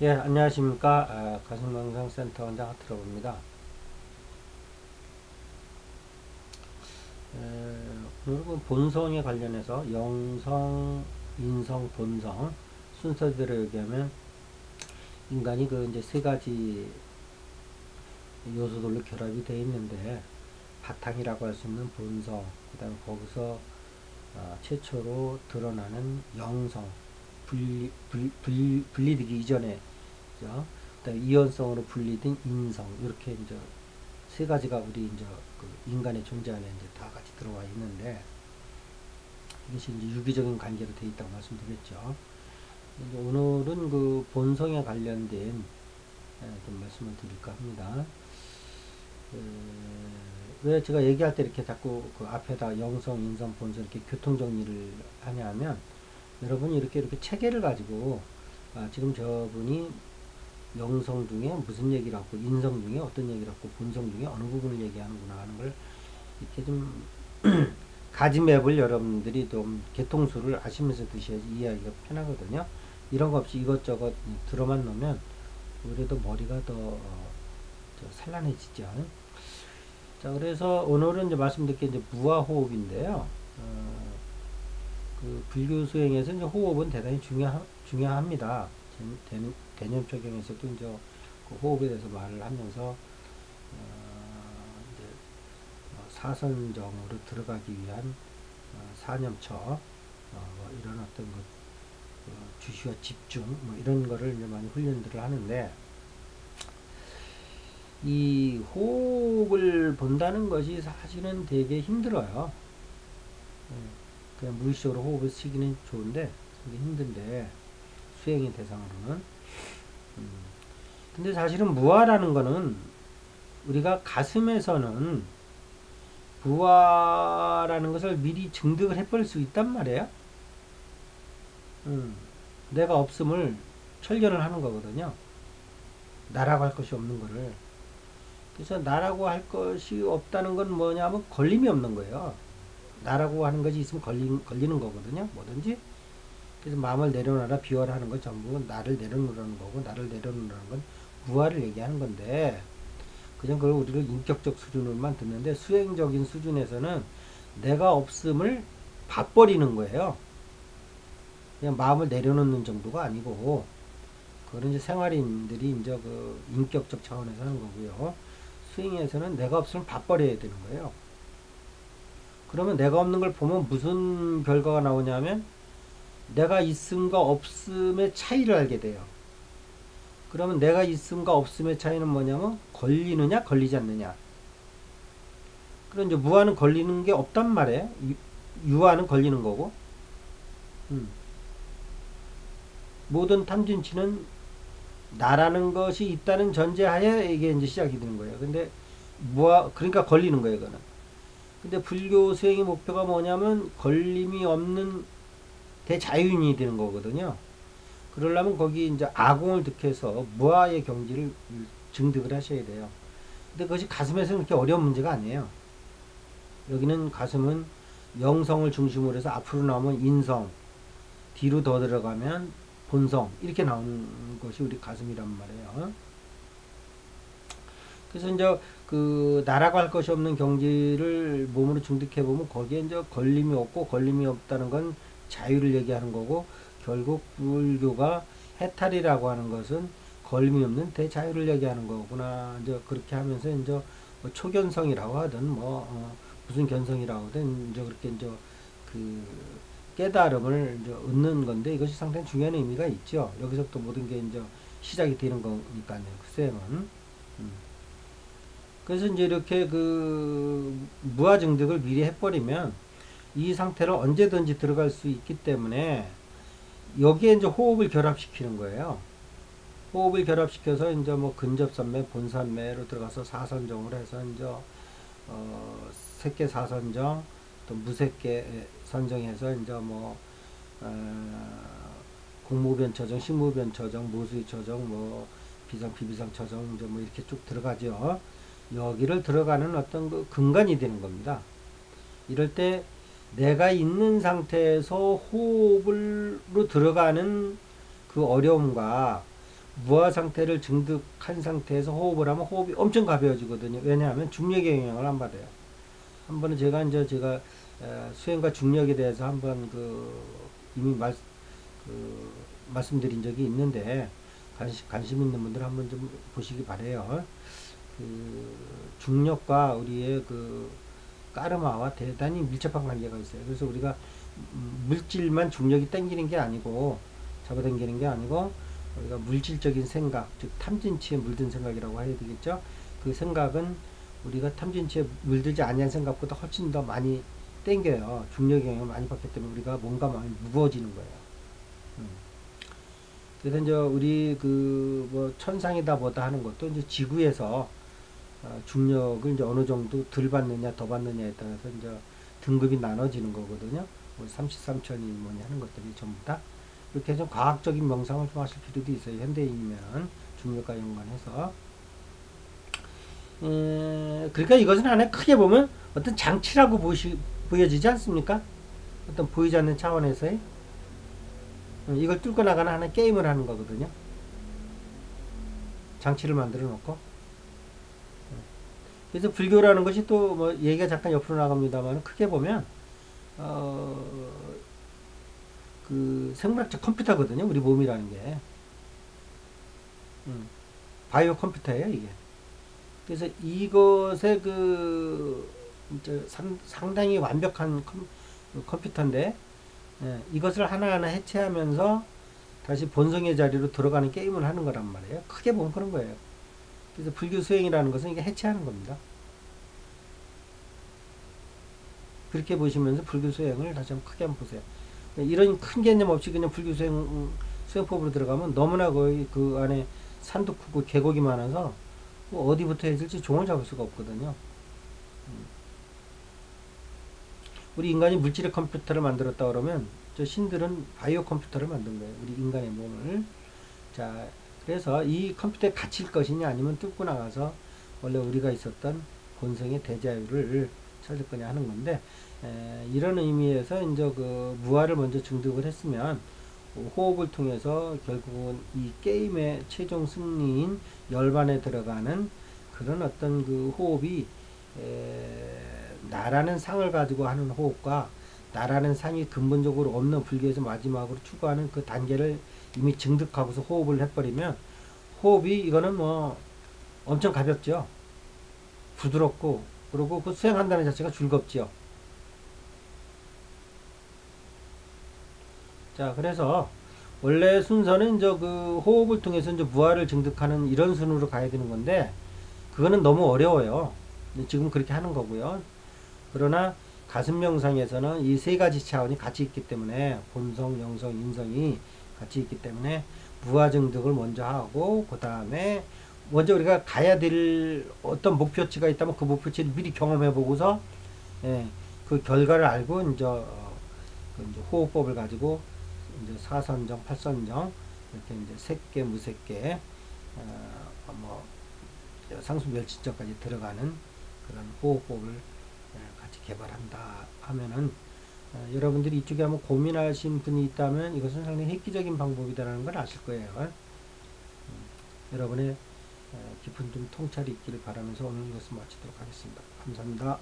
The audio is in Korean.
예, 안녕하십니까. 가슴명상센터 원장 하트로입니다. 오늘은 본성에 관련해서 영성, 인성, 본성 순서대로 얘기하면 인간이 그 이제 세 가지 요소들로 결합이 되어 있는데 바탕이라고 할 수 있는 본성, 그다음에 거기서 최초로 드러나는 영성, 분리되기 이전에 그죠? 그다음에 이원성으로 분리된 인성 이렇게 이제 세 가지가 우리 이제 그 인간의 존재 안에 이제 다 같이 들어와 있는데 이것이 이제 유기적인 관계로 되어 있다고 말씀드렸죠. 이제 오늘은 그 본성에 관련된 좀 말씀을 드릴까 합니다. 왜 제가 얘기할 때 이렇게 자꾸 그 앞에다 영성, 인성, 본성 이렇게 교통 정리를 하냐면 여러분이 이렇게 체계를 가지고 지금 저분이 영성 중에 무슨 얘기를 하고 인성 중에 어떤 얘기를 하고 본성 중에 어느 부분을 얘기하는구나 하는 걸 이렇게 좀 가지맵을 여러분들이 좀 개통수를 아시면서 드셔야지 이해하기가 편하거든요. 이런 거 없이 이것저것 들어만 놓으면 오히려 머리가 더 산란해지죠. 자, 그래서 오늘은 이제 말씀드릴 게 이제 무아호흡인데요. 그 불교 수행에서 이제 호흡은 대단히 중요합니다. 개념 적용에서도 이제 그 호흡에 대해서 말을 하면서 이제 사선정으로 들어가기 위한 사념처 뭐 이런 어떤 그 주시와 집중 뭐 이런 거를 이제 많이 훈련들을 하는데 이 호흡을 본다는 것이 사실은 되게 힘들어요. 그냥 무의식적으로 호흡을 쉬기는 좋은데 되게 힘든데 수행의 대상으로는 근데 사실은 무아라는 거는 우리가 가슴에서는 부활하는 것을 미리 증득을 해버릴 수 있단 말이에요. 내가 없음을 철견을 하는 거거든요. 나라고 할 것이 없는 거를. 그래서 나라고 할 것이 없다는 건 뭐냐면 걸림이 없는 거예요. 나라고 하는 것이 있으면 걸리는 거거든요. 뭐든지. 그래서 마음을 내려놔라 비워라는 건 전부 나를 내려놓으라는 거고 나를 내려놓으라는 건 무아를 얘기하는 건데 그냥 그걸 우리를 인격적 수준으로만 듣는데 수행적인 수준에서는 내가 없음을 봐버리는 거예요. 그냥 마음을 내려놓는 정도가 아니고 그런 이제 생활인들이 이제 그 인격적 차원에서 하는 거고요. 수행에서는 내가 없으면 봐버려야 되는 거예요. 그러면 내가 없는 걸 보면 무슨 결과가 나오냐면 내가 있음과 없음의 차이를 알게 돼요. 그러면 내가 있음과 없음의 차이는 뭐냐면 걸리느냐 걸리지 않느냐. 그럼 이제 무아는 걸리는 게 없단 말이에요. 유아는 걸리는 거고. 음. 모든 탐진치는 나라는 것이 있다는 전제하에 이게 이제 시작이 되는 거예요. 근데 무아 그러니까 걸리는 거예요, 그거는. 근데 불교 수행의 목표가 뭐냐면 걸림이 없는 대자유인이 되는 거거든요. 그러려면 거기 이제 아공을 득해서 무아의 경지를 증득을 하셔야 돼요. 근데 그것이 가슴에서는 그렇게 어려운 문제가 아니에요. 여기는 가슴은 영성을 중심으로 해서 앞으로 나오면 인성, 뒤로 더 들어가면 본성 이렇게 나오는 것이 우리 가슴이란 말이에요. 그래서 이제 그 나라고 할 것이 없는 경지를 몸으로 중득해 보면 거기에 이제 걸림이 없고 걸림이 없다는 건 자유를 얘기하는 거고 결국 불교가 해탈이라고 하는 것은 걸림이 없는 대자유를 얘기하는 거구나. 이제 그렇게 하면서 이제 뭐 초견성이라고 하든 뭐 무슨 견성이라고 하든 이제 그렇게 이제 그 깨달음을 이제 얻는 건데 이것이 상당히 중요한 의미가 있죠. 여기서부터 모든 게 이제 시작이 되는 거니까요. 그 쌤은. 그래서 이제 이렇게 그 무아 증득을 미리 해버리면 이 상태로 언제든지 들어갈 수 있기 때문에 여기에 이제 호흡을 결합시키는 거예요. 호흡을 결합시켜서 이제 뭐 근접선매, 본선매로 들어가서 사선정을 해서 이제 색계 사선정, 또 무색계 선정해서 이제 뭐 공무변처정, 식무변처정, 모수처정, 뭐 비상, 비비상처정 이제 뭐 이렇게 쭉 들어가죠. 여기를 들어가는 어떤 그 근간이 되는 겁니다. 이럴 때 내가 있는 상태에서 호흡으로 들어가는 그 어려움과 무아 상태를 증득한 상태에서 호흡을 하면 호흡이 엄청 가벼워지거든요. 왜냐하면 중력의 영향을 안 받아요. 한 번은 제가 수행과 중력에 대해서 한번 이미 그 말씀드린 적이 있는데 관심 있는 분들 한번 좀 보시기 바래요. 그 중력과 우리의 그 까르마와 대단히 밀접한 관계가 있어요. 그래서 우리가 물질만 중력이 땡기는 게 아니고 잡아당기는 게 아니고 우리가 물질적인 생각, 즉 탐진치에 물든 생각이라고 해야 되겠죠. 그 생각은 우리가 탐진치에 물들지 아니한 생각보다 훨씬 더 많이 땡겨요. 중력의 영향을 많이 받기 때문에 우리가 뭔가 많이 무거워지는 거예요. 그래서 이제 우리 뭐 천상이다 뭐다 하는 것도 이제 지구에서 중력을 이제 어느 정도 덜 받느냐 더 받느냐에 따라서 이제 등급이 나눠지는 거거든요. 뭐 33천이 뭐냐 하는 것들이 전부 다 이렇게 좀 과학적인 명상을 좀 하실 필요도 있어요. 현대인이면 중력과 연관해서. 그러니까 이것은 하나 크게 보면 어떤 장치라고 보여지지 않습니까? 어떤 보이지 않는 차원에서의 이걸 뚫고 나가는 하나의 게임을 하는 거거든요. 장치를 만들어 놓고. 그래서 불교라는 것이 또 뭐 얘기가 잠깐 옆으로 나갑니다만 크게 보면 그 생물학적 컴퓨터거든요. 우리 몸이라는 게 바이오 컴퓨터예요, 이게. 그래서 이것의 이제 상당히 완벽한 컴퓨터인데 이것을 하나하나 해체하면서 다시 본성의 자리로 들어가는 게임을 하는 거란 말이에요. 크게 보면 그런 거예요. 그래서 불교 수행이라는 것은 이게 해체하는 겁니다. 그렇게 보시면서 불교 수행을 다시 한번 크게 한번 보세요. 이런 큰 개념 없이 그냥 불교 수행법으로 들어가면 너무나 거의 그 안에 산도 크고 계곡이 많아서 뭐 어디부터 해야 될지 종을 잡을 수가 없거든요. 우리 인간이 물질의 컴퓨터를 만들었다 그러면 저 신들은 바이오 컴퓨터를 만든 거예요. 우리 인간의 몸을. 자, 그래서 이 컴퓨터에 갇힐 것이냐 아니면 뚫고 나가서 원래 우리가 있었던 본성의 대자유를 찾을 거냐 하는 건데 이런 의미에서 이제 그 무아를 먼저 증득을 했으면 호흡을 통해서 결국은 이 게임의 최종 승리인 열반에 들어가는 그런 어떤 그 호흡이 나라는 상을 가지고 하는 호흡과 나라는 상이 근본적으로 없는 불교에서 마지막으로 추구하는 그 단계를 이미 증득하고서 호흡을 해버리면 호흡이 이거는 뭐 엄청 가볍죠. 부드럽고 그리고 그 수행한다는 자체가 즐겁지요. 자, 그래서 원래 순서는 이제 그 호흡을 통해서 이제 무아를 증득하는 이런 순으로 가야 되는 건데 그거는 너무 어려워요. 지금 그렇게 하는 거고요. 그러나 가슴 명상에서는 이 세 가지 차원이 같이 있기 때문에 본성, 영성, 인성이 같이 있기 때문에 무아 증득을 먼저 하고 그 다음에 먼저 우리가 가야 될 어떤 목표치가 있다면 그 목표치를 미리 경험해 보고서 그 결과를 알고 이제 호흡법을 가지고 이제 사선정, 팔선정 이렇게 이제 색계, 무색계, 뭐 상수멸진정까지 들어가는 그런 호흡법을 같이 개발한다 하면은 여러분들이 이쪽에 한번 고민하신 분이 있다면 이것은 상당히 획기적인 방법이다라는 걸 아실 거예요. 여러분의 깊은 좀 통찰이 있기를 바라면서 오늘 이것을 마치도록 하겠습니다. 감사합니다.